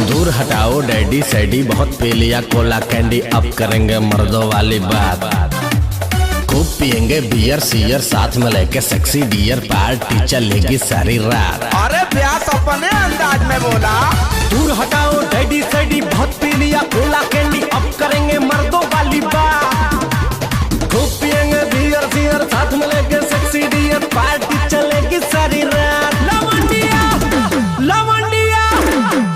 दूर हटाओ डैडी सैडी, बहुत पी लिया कोला कैंडी, अब करेंगे मर्दों वाली बात। खूब पियेंगे बियर सियर, साथ में लेके सेक्सी डियर, पार्टी चलेगी सारी रात। अरे प्यास अपने अंदाज में बोला। दूर हटाओ डैडी सैडी, बहुत पी लिया कोला कैंडी, अब करेंगे मर्दों वाली बात। खूब पियेंगे बियर सियर, साथ में लेके सेक्सी डियर, पार्टी चलेगी सारी रात। लवंडिया लवंडिया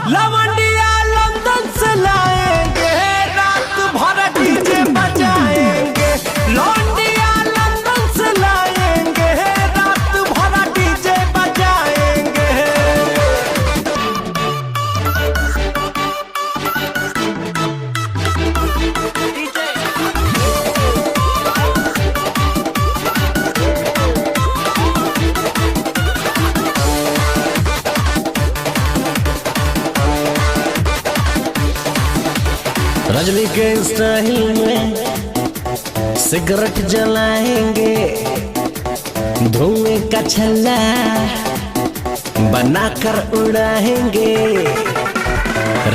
लवंडिया लंदन से लाएंगे, रात भर डीजे बजाएंगे। लवंडिया लंदन से लाएंगे, रात भर डीजे बजाएंगे। रजनी के स्टाइल में सिगरेट जलाएंगे, धुएं का छल्ला बनाकर उड़ाएंगे।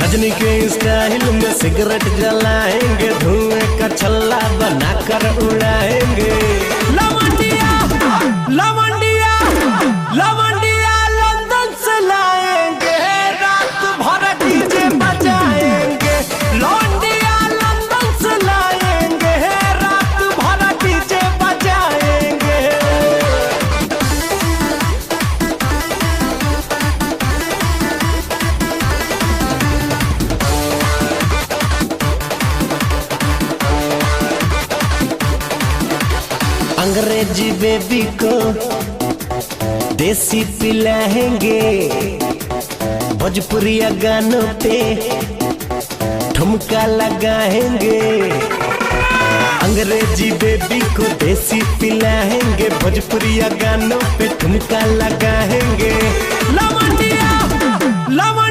रजनी के स्टाइल में सिगरेट जलाएंगे, धुएं का छल्ला बनाकर उड़ाएंगे। लवंडिया लवंडिया लवंडिया लंदन से लाएंगे, रात भर डीजे बजाएंगे। लवंडिया लंदन से लाएंगे, रात भर डीजे बजाएंगे। अंग्रेजी बेबी को देसी पिलाएंगे, भोजपुरिया गानों पे ठुमका लगाएंगे। अंग्रेजी बेबी को देसी पिलाएंगे, भोजपुरिया गानों पे ठुमका लगाएंगे। लवंडिया लवंडिया